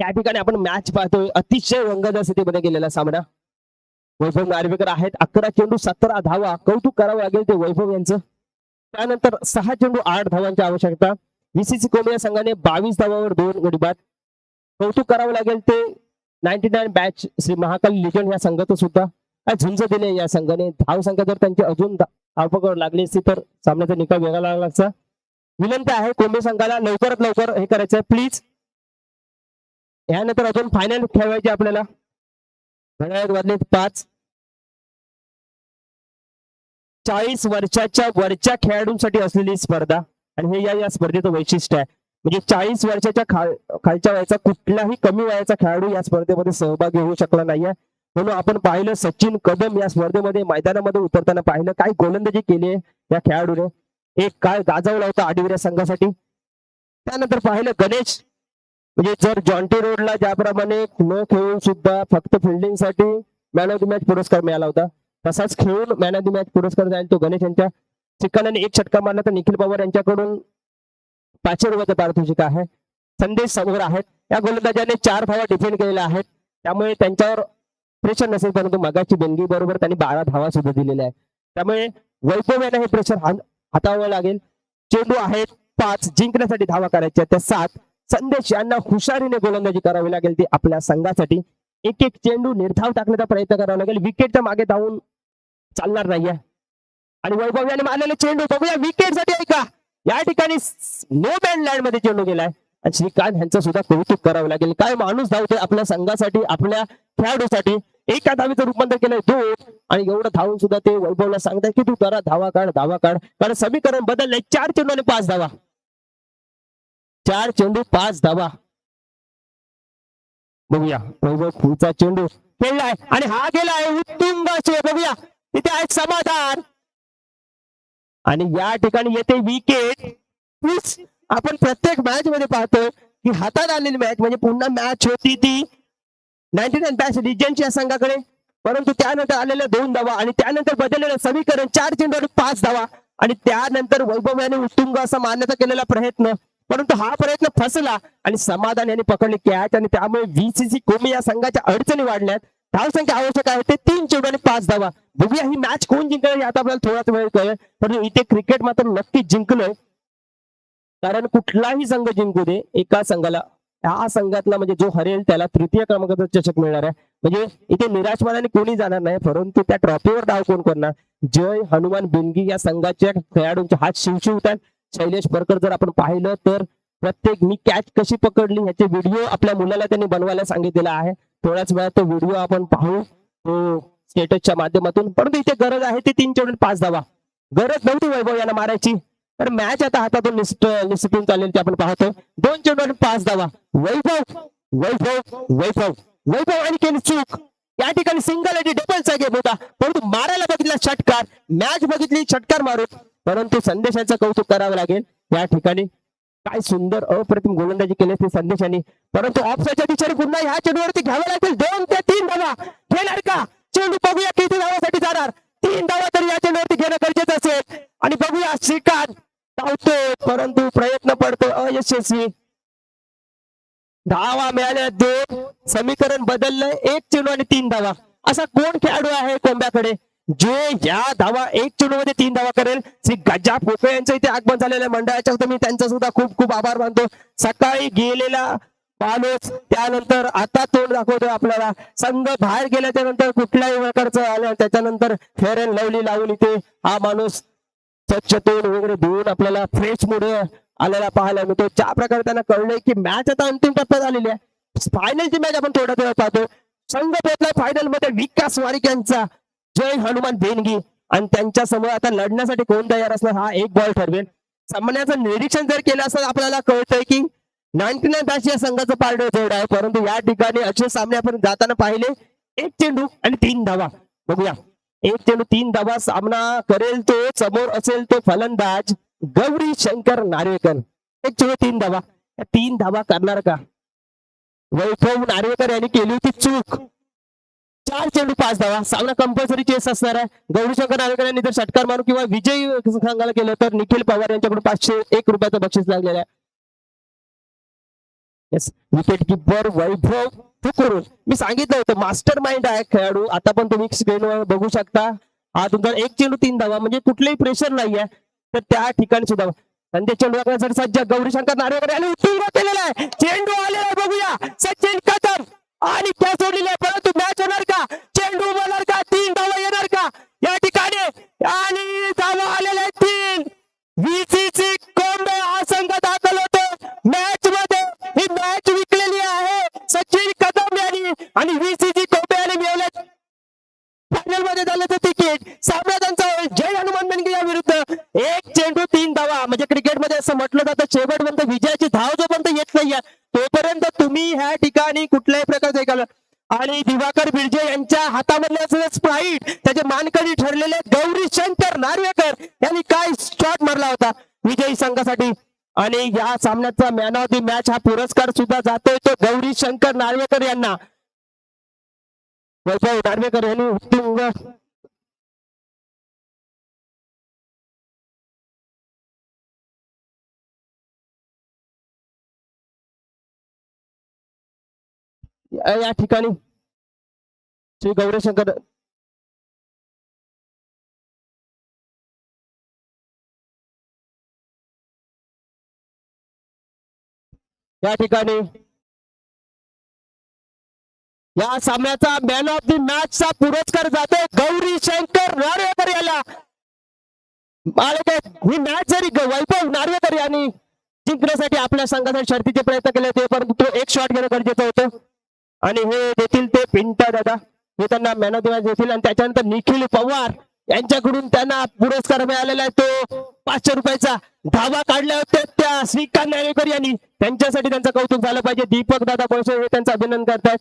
त्या ठिकाणी आपण मॅच पाहतोय, अतिशय रंगत स्थितीमध्ये गेलेला सामना. वैभव नार्वेकर आहेत, 11 चेंडू 17 धावा, कौतुक करावं लागेल ते वैभव यांचं. त्यानंतर 6 चेंडू 8 धावांची आवश्यकता. VCC कोंड या संघाने 22 धावांवर 2 गडी बाद. कौतुक करावं लागेल ते 99 बॅच श्री महाकाली लिजंड या संघाचं सुद्धा. काय झुंज दिले या संघाने. धाव संख्या जर त्यांची अजून धावपकड लागली असती तर सामन्याचा निकाल वेगळा लागला असता. विनंती आहे कोंबे संघाला लवकरात लवकर हे करायचं आहे प्लीज. यानंतर अजून फायनल खेळवायचे आपल्याला. घड्याळात वाजले 5. 40 वर्षाच्या वरच्या खेळाडूंसाठी असलेली स्पर्धा आणि हे या स्पर्धेचं वैशिष्ट्य आहे. म्हणजे 40 वर्षाच्या खालच्या वयाचा कुठलाही कमी वयाचा खेळाडू या स्पर्धेमध्ये सहभागी होऊ शकला नाहीये. म्हणून आपण पाहिलं सचिन कदम या स्पर्धेमध्ये मैदानामध्ये उतरताना पाहिलं काय गोलंदाजी केली या खेळाडूने. एक काळ गाजवला होता आडिवऱ्या संघासाठी. त्यानंतर पाहिलं गणेश, म्हणजे जर जॉन्टी रोडला ज्याप्रमाणे न खेळून सुद्धा फक्त फिल्डिंग साठी मॅन ऑफ द मॅच पुरस्कार मिळाला होता, तसाच खेळून मॅन ऑफ द मॅच पुरस्कार जाईल तो गणेश यांच्या चिकानाने 1 षटकार मारला. तर निखिल पवार यांच्याकडून 500 रुपयाचा पारितोषिक आहे. संदेश समोर आहेत, या गोलंदाजाने 4 धावा डिफेंड केलेल्या आहेत, त्यामुळे त्यांच्यावर प्रेशर नसेल. परंतु मगाची बेनगी बरोबर त्यांनी 12 धावा सुद्धा दिलेल्या आहेत. त्यामुळे वैभव यांना हे प्रेशर हाताळावं लागेल. चेंडू आहेत 5, जिंकण्यासाठी धावा करायच्या त्या 7. संदेश यांना हुशारीने गोलंदाजी करावी लागेल ती आपल्या संघासाठी. एक एक चेंडू निर्धाव टाकण्याचा प्रयत्न करावा लागेल. विकेटच्या मागे धावून चालणार नाहीये. आणि वैभव यांनी मारलेले चेंडू बघूया विकेट साठी आहे का. या ठिकाणी नो मॅन लँड मध्ये चेंडू गेलाय आणि श्रीकांत यांचं सुद्धा कौतुक करावं लागेल. काय माणूस धावतोय आपल्या संघासाठी, आपल्या खेळाडूसाठी. एका धावीचं रूपांतर केलंय 2 आणि एवढं धावून सुद्धा ते वैभवला सांगताय की तू करा धावा काढ धावा काढ. कारण समीकरण बदललंय. 4 चेंडू आणि 5 धावा. 4 चेंडू 5 धावा. बघूया वैभव पुढचा चेंडू खेळलाय आणि हा गेलाय उत्तुंग. बघूया तिथे आहे समाधान आणि या ठिकाणी येते विकेट. आपण प्रत्येक मॅच मध्ये पाहतो की हातात आलेली मॅच म्हणजे पुन्हा मॅच होती ती 99 बॅच लिजंडच्या संघाकडे, परंतु त्यानंतर आलेल्या 2 धावा आणि त्यानंतर बदललेलं समीकरण 4 चेंडू आणि 5 धावा आणि त्यानंतर वैभव यांनी उत्तुंग असा मारण्याचा केलेला प्रयत्न, परंतु हा प्रयत्न फसला आणि समाधान यांनी पकडले कॅच आणि त्यामुळे VCC कोमी या संघाच्या अडचणी वाढल्यात. धावसंख्या आवश्यक आहे ते 3 चेंडू आणि 5 धावा. बघूया ही मॅच कोण जिंकणार हे आता आपल्याला थोडाच वेळ कळेल. परंतु इथे क्रिकेट मात्र नक्कीच जिंकलोय. कारण कुठलाही संघ जिंकू दे, एका संघाला ह्या संघातला म्हणजे जो हरेल त्याला 3य क्रमांकाचा चषक मिळणार आहे. म्हणजे इथे निराशमानाने कोणी जाणार नाही, परंतु त्या ट्रॉफीवर डाव कोण करणार. जय हनुमान बिनगी या संघाच्या खेळाडूंचे हात शिवशिवतात. शैलेश परकर जर आपण पाहिलं तर प्रत्येक मी कॅच कशी पकडली ह्याचे व्हिडिओ आपल्या मुलाला त्यांनी बनवायला सांगितलेला आहे. थोड्याच वेळात तो व्हिडिओ आपण पाहू स्टेटसच्या माध्यमातून. परंतु इथे गरज आहे ते 3 चेंडू 5 धावा. गरज नव्हती वैभव यांना मारायची, तर मॅच आता हातातून निसटून चालेल ते आपण पाहतो. 2 चेंडू आणि 5 धावा. वैभव वैभव वैभव वैभव आणि केली चूक. या ठिकाणी सिंगल आणि डबलचा गेम होता, परंतु मारायला बघितला षटकार. मॅच बघितली षटकार मारून, परंतु संदेशाचं कौतुक करावं लागेल. या ठिकाणी काय सुंदर अप्रतिम गोलंदाजी केली ते संदेशाने, परंतु ऑफसाईडच्या दिशेने पुन्हा ह्या चेंडूवरती घ्यावं लागेल. 2 ते 3 धावा घेणार का चेंडू. बघूया किती धावासाठी जाणार. 3 धावा तरी या चेंडूवरती घेणं गरजेचं असेल. आणि बघूया श्रीकांत धावतो परंतु प्रयत्न पडतो अयशस्वी. धावा मिळाल्या 2. समीकरण बदललंय. 1 चेंडू आणि 3 धावा. असा कोण खेळाडू आहे कोंब्याकडे जे या धावा 1 चेंडू मध्ये 3 धावा करेल. श्री गजा पोकळे यांचं इथे आगमन झालेल्या मंडळाच्या मी त्यांचा सुद्धा खूप खूप आभार मानतो. सकाळी गेलेला माणूस त्यानंतर आता तोंड दाखवतोय आपल्याला. संघ बाहेर गेल्याच्या नंतर कुठल्याही प्रकारचं आलं त्याच्यानंतर फेअर अँड लवली लावून इथे हा माणूस स्वच्छ तोंड वगैरे धुवून आपल्याला फ्रेश मूड आलेला पाहायला मिळतो. ज्या प्रकारे त्यांना कळलंय की मॅच आता अंतिम टप्प्यात आलेली आहे. फायनलची मॅच आपण थोड्या वेळात पाहतो. संघ पोहोचलाय फायनल मध्ये विकास वारिक यांचा जय हनुमान बेनगी आणि त्यांच्या समोर आता लढण्यासाठी कोण तयार असणार हा एक बॉल ठरवेल. सामन्याचं निरीक्षण जर केलं असं आपल्याला कळतंय की 99 बॅच या संघाचं पारडं जड आहे, परंतु या ठिकाणी असे सामने आपण जाताना पाहिले 1 चेंडू आणि 3 धावा. बघूया 1 चेंडू 3 धावा सामना करेल तो समोर असेल तो फलंदाज गौरी शंकर नार्वेकर. 1 चेंडू 3 धावा. 3 धावा करणार का. वैभव नार्वेकर यांनी केली होती चूक. 4 चेंडू 5 धावा. सामना कंपल्सरी चेस असणार आहे. गौरीशंकर नार्वेकर यांनी जर षटकार मारून किंवा विजयी संघाला केलं तर निखिल पवार यांच्याकडून 501 रुपयाचं बक्षीस लागलेलं आहे. येस, विकेट किपर वैभव ठुकरून. मी सांगितलं होतं मास्टर माइंड आहे खेळाडू. आता पण तुम्ही स्क्रीनवर बघू शकता. हा तुमचा एक चेंडू 3 धावा, म्हणजे कुठलेही प्रेशर नाहीये. तर त्या ठिकाणी सुद्धा संदेश चेंडू करण्यासाठी सज्ज गौरीशंकर नार्वेकर यांनी उत्तुंग केलेला आहे. चेंडू आलेला आहे, बघूया. सचिन कदम आणि कॅच सोडलेली आहे, परंतु मॅच होणार का? चेंडू बोलणार का? 3 धावा येणार का या ठिकाणी? आणि धावा आलेल्या आहेत 3. VCC कोंबे हा संघ दाखल होतो मॅच मध्ये. ही मॅच विकलेली आहे सचिन कदम यांनी आणि VCC कोंबे यांनी मिळवले फायनल मध्ये झाल्याचं तिकीट. सामना त्यांचा होईल जय हनुमान बेनके या विरुद्ध. एक चेंडू 3 धावा, म्हणजे क्रिकेटमध्ये असं म्हटलं जातं शेवटपर्यंत विजयाची धाव जोपर्यंत येत नाहीये तोपर्यंत तुम्ही ह्या ठिकाणी कुठल्याही प्रकारचं ऐकायला. आणि दिवाकर बिरजे यांच्या हातामधले असलेले स्प्राईट त्याचे मानकरी ठरलेले गौरी शंकर नार्वेकर यांनी काय शॉट मारला होता विजयी संघासाठी. आणि या सामन्याचा मॅन ऑफ द मॅच हा पुरस्कार सुद्धा जातोय तो गौरी शंकर नार्वेकर यांना. वैभव नार्वेकर यांनी उत्तुंग या ठिकाणी श्री गौरीशंकर या ठिकाणी या सामन्याचा मॅन ऑफ द मॅच चा पुरस्कार जातोय गौरी शंकर नार्वेकर याला. ही मॅच जरी वैभव नार्वेकर यांनी जिंकण्यासाठी आपल्या संघासाठी शर्तीचे प्रयत्न केले होते परंतु तो एक शॉट घेणं गरजेचं होतं. आणि हे देतील ते पिंटा दादा, हे त्यांना मॅन ऑफ द मॅच देतील. आणि त्याच्यानंतर निखिल पवार यांच्याकडून त्यांना पुरस्कार मिळालेला आहे तो 500 रुपयाचा. धावा काढल्या होत्या त्या श्रीकांत नार्वेकर यांनी, त्यांच्यासाठी त्यांचं कौतुक झालं पाहिजे. दीपक दादा कोळसे हे त्यांचं अभिनंदन करतात.